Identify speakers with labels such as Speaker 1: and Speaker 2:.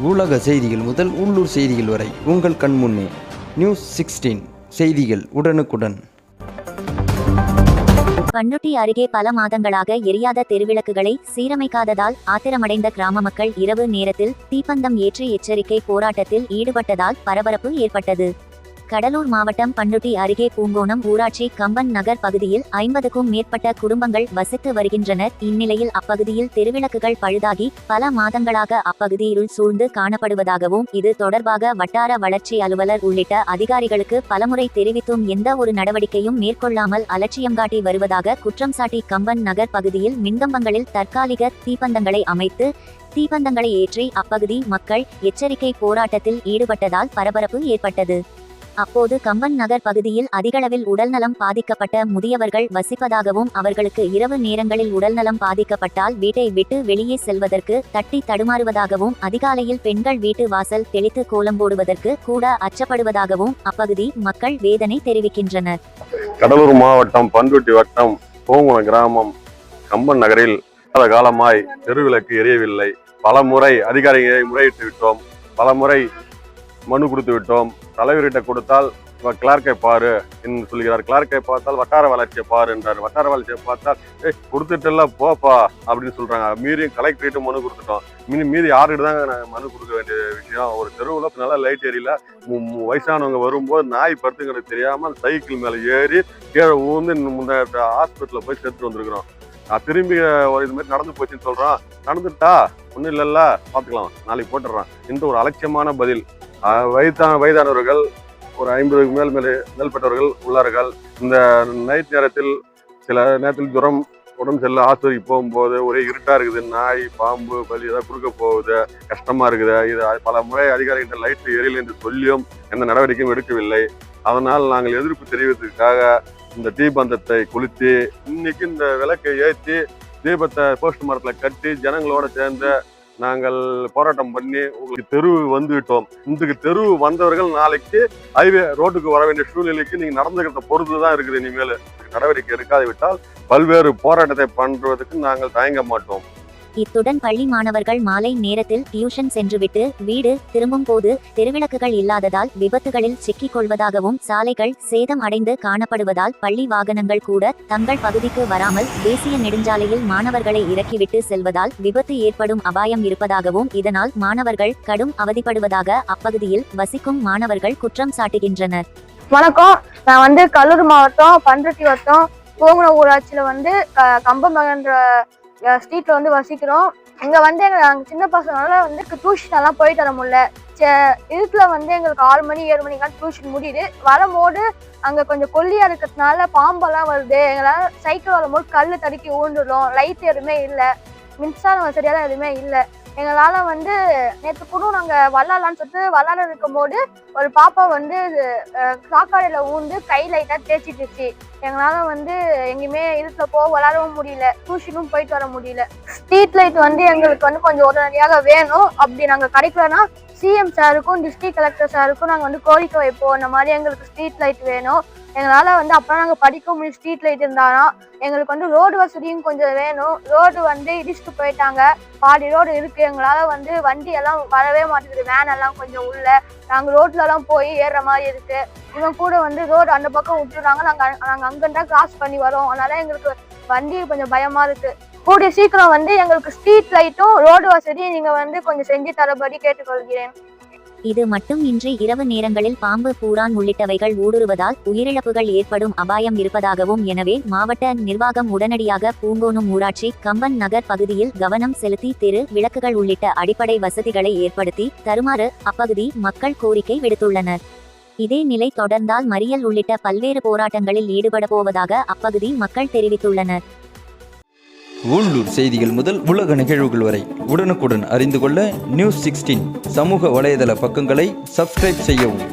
Speaker 1: உலக செய்திகள் முதல் உள்ளூர் செய்திகள் வரை உங்கள் கண்முன்னே. நியூஸ் 16 செய்திகள் உடனுக்குடன்.
Speaker 2: பண்ருட்டி அருகே பல மாதங்களாக எரியாத தெருவிளக்குகளை சீரமைக்காததால் ஆத்திரமடைந்த கிராம மக்கள் இரவு நேரத்தில் தீப்பந்தம் ஏற்றி எச்சரிக்கை போராட்டத்தில் ஈடுபட்டதால் பரபரப்பு ஏற்பட்டது. கடலூர் மாவட்டம் பண்ருட்டி அருகே பூங்கோணம் ஊராட்சி கம்பன் நகர் பகுதியில் 50க்கும் மேற்பட்ட குடும்பங்கள் வசித்து வருகின்றனர். இந்நிலையில் அப்பகுதியில் தெருவிளக்குகள் பழுதாகி பல மாதங்களாக அப்பகுதி இருள் சூழ்ந்து காணப்படுவதாகவும் இது தொடர்பாக வட்டார வளர்ச்சி அலுவலர் உள்ளிட்ட அதிகாரிகளுக்கு பலமுறை தெரிவித்தும் எந்த ஒரு நடவடிக்கையும் மேற்கொள்ளாமல் அலட்சியம் காட்டி வருவதாக குற்றம் சாட்டி கம்பன் நகர் பகுதியில் மின்கம்பங்களில் தற்காலிக தீப்பந்தங்களை அமைத்து தீப்பந்தங்களை ஏற்றி அப்பகுதி மக்கள் எச்சரிக்கை போராட்டத்தில் ஈடுபட்டதால் பரபரப்பு ஏற்பட்டது. அப்போது கம்பன் நகர் பகுதியில் அதிகளவில் உடல்நலம் பாதிக்கப்பட்ட முதியவர்கள் வசிப்பதாகவும் அவர்களுக்கு இரவு நேரங்களில் உடல்நலம் பாதிக்கப்பட்டால் வீட்டை விட்டு வெளியே செல்வதற்கு தட்டி தடுமாறுவதாகவும் அதிகாலையில் பெண்கள் வீட்டு வாசல் தெளித்து கோலம் போடுவதற்கு கூட அச்சப்படுவதாகவும் அப்பகுதி மக்கள் வேதனை தெரிவிக்கின்றனர்.
Speaker 3: கடலூர் மாவட்டம் பண்ருட்டி வட்டம் பூங்குணம் கிராமம் கம்பன் நகரில் பல காலமாய் தெருவிளக்கு எரியவில்லை. பல முறை அதிகாரிகளை முறையிட்டு விட்டோம், பல முறை மனு கொடுத்து விட்டோம். தலைவர்கிட்ட கொடுத்தால் கிளார்க்கை பாரு என்று சொல்கிறார், கிளார்க்கை பார்த்தால் வட்டார வளர்ச்சியை பாரு என்றார், வட்டார வளர்ச்சியை பார்த்தால் கொடுத்துட்டுல போப்பா அப்படின்னு சொல்றாங்க. மீறியும் கலெக்டரேட்டு மனு கொடுத்துட்டோம். மீதி யாருக்கிட்ட தாங்க மனு கொடுக்க வேண்டிய விஷயம். ஒரு தெருவில் நல்லா லைட் ஏரியல வயசானவங்க வரும்போது நாய் படுத்துங்கிறது தெரியாம சைக்கிள் மேல ஏறி கீழே ஊந்து முன்ன ஹாஸ்பிட்டலில் போய் சேர்த்துட்டு வந்திருக்கிறோம். நான் திரும்பி இது மாதிரி நடந்து போச்சுன்னு சொல்றான். நடந்துட்டா ஒன்றும் இல்லைல்ல, பார்த்துக்கலாம், நாளைக்கு போட்டுடுறான் இந்த ஒரு அலட்சியமான பதில். வயதானவர்கள் ஒரு 50க்கு மேல்பட்டவர்கள் உள்ளார்கள். இந்த நைட் நேரத்தில் சில நேரத்தில் ஜுரம் உடம்பு சரியில்லை, ஆஸ்பத்திரிக்கு போகும்போது ஒரே இருட்டா இருக்குது, நாய் பாம்பு பலி ஏதாவது குறுக்க போகுது, கஷ்டமா இருக்குது. இது பல முறை அதிகாரிகிட்ட லைட் எரியல் என்று சொல்லியும் எந்த நடவடிக்கையும் எடுக்கவில்லை. அதனால் நாங்கள் எதிர்ப்பு தெரிவித்ததுக்காக இந்த தீபந்தத்தை கொளுத்தி இன்னைக்கு இந்த விளக்கை ஏற்றி தீபத்தை போஸ்ட் மரத்தில் கட்டி ஜனங்களோட சேர்ந்து நாங்கள் போராட்டம் பண்ணி உங்களுக்கு தெரு வந்துவிட்டோம். இந்த தெரு வந்தவர்கள் நாளைக்கு ஹைவே ரோட்டுக்கு வர வேண்டிய சூழ்நிலைக்கு நீங்க நடந்துக்கிறத பொறுத்து தான் இருக்குது. இனிமேல் நடவடிக்கை எடுக்காது விட்டால் பல்வேறு போராட்டத்தை பண்றதுக்கு நாங்கள் தயங்க மாட்டோம்.
Speaker 2: இத்துடன் பள்ளி மாணவர்கள் மாலை நேரத்தில் டியூஷன் சென்றுவிட்டு வீடு திரும்பும் போது தெருவிளக்குகள் இல்லாததால் விபத்துகளில் சிக்கிக் கொள்வதாகவும் சாலைகள் சேதம் அடைந்து காணப்படுவதால் பள்ளி வாகனங்கள் கூட தங்கள் பகுதிக்கு வராமல் தேசிய நெடுஞ்சாலையில் மாணவர்களை இறக்கிவிட்டு செல்வதால் விபத்து ஏற்படும் அபாயம் இருப்பதாகவும் இதனால் மாணவர்கள் கடும் அவதிப்படுவதாக அப்பகுதியில் வசிக்கும் மாணவர்கள் குற்றம் சாட்டுகின்றனர்.
Speaker 4: வணக்கம், நான் கடலூர் மாவட்டம் பண்ருட்டி வட்டம் பூங்குணம் ஊராட்சியில கம்பமகன்ற ஸ்ட்ரீட்ல வசிக்கிறோம். இங்க எங்க சின்ன பசங்களால டியூஷன் எல்லாம் போயிட்டு வர முடியல. இதுல எங்களுக்கு 6 மணி 7 மணிக்கெல்லாம் டியூஷன் முடியுது. வரும்போது அங்க கொஞ்சம் கொல்லியா இருக்கிறதுனால பாம்பெல்லாம் வருது. எங்களால சைக்கிள் வரும்போது கல்லு தடுக்கி ஊண்டுடும். லைட் எதுவுமே இல்லை, மின்சாரம் வசதியெல்லாம் எதுவுமே இல்லை. எங்களால நேற்று கூட நாங்க விளாடலான்னு சொல்லிட்டு விளாட இருக்கும் போது ஒரு பாப்பா சாக்காடையில ஊந்து கை லைட்டா தேய்ச்சிட்டுச்சு. எங்களால எங்கேயுமே இருட்டுல போக விளாடவும் முடியல, டியூஷனும் போயிட்டு வர முடியல. ஸ்ட்ரீட் லைட் எங்களுக்கு கொஞ்சம் உடனடியாக வேணும். அப்படி நாங்க கிடைக்கலன்னா சிஎம் சாருக்கும் டிஸ்ட்ரிக்ட் கலெக்டர் சாருக்கும் நாங்க கோரிக்கை வைப்போம். இந்த மாதிரி எங்களுக்கு ஸ்ட்ரீட் லைட் வேணும். எங்களால அப்பதான் நாங்க படிக்க முடியும். ஸ்ட்ரீட் லைட் இருந்தாலும் எங்களுக்கு ரோடு வசதியும் கொஞ்சம் வேணும். ரோடு இடிச்சுட்டு போயிட்டாங்க, பாதி ரோடு இருக்கு. எங்களால வண்டி எல்லாம் வரவே மாட்டேங்குது, வேன் எல்லாம் கொஞ்சம் உள்ள. நாங்க ரோட்ல எல்லாம் போய் ஏறுற மாதிரி இருக்கு. இவன் கூட ரோடு அந்த பக்கம் விட்டுறாங்க, நாங்க அங்கதான் கிராஸ் பண்ணி வரோம். அதனால எங்களுக்கு வண்டி கொஞ்சம் பயமா இருக்கு. கூடிய சீக்கிரம் எங்களுக்கு ஸ்ட்ரீட் லைட்டும் ரோடு வசதியும் நீங்க கொஞ்சம் செஞ்சு தரபடி கேட்டுக்கொள்கிறேன்.
Speaker 2: இது மட்டும் இன்றி இரவு நேரங்களில் பாம்பு பூரான் உள்ளிட்டவைகள் ஊடுருவதால் உயிரிழப்புகள் ஏற்படும் அபாயம் இருப்பதாகவும் எனவே மாவட்ட நிர்வாகம் உடனடியாக பூங்கோணம் ஊராட்சி கம்பன் நகர் பகுதியில் கவனம் செலுத்தி தெரு விளக்குகள் உள்ளிட்ட அடிப்படை வசதிகளை ஏற்படுத்தி தருமாறு அப்பகுதி மக்கள் கோரிக்கை விடுத்துள்ளனர். இதே நிலை தொடர்ந்தால் மறியல் உள்ளிட்ட பல்வேறு போராட்டங்களில் ஈடுபட போவதாக அப்பகுதி மக்கள் தெரிவித்துள்ளனர்.
Speaker 1: உள்ளூர் செய்திகள் முதல் உலக நிகழ்வுகள் வரை உடனுக்குடன் அறிந்து கொள்ள நியூஸ் 16 சமூக வலைதள பக்கங்களை சப்ஸ்கிரைப் செய்யவும்.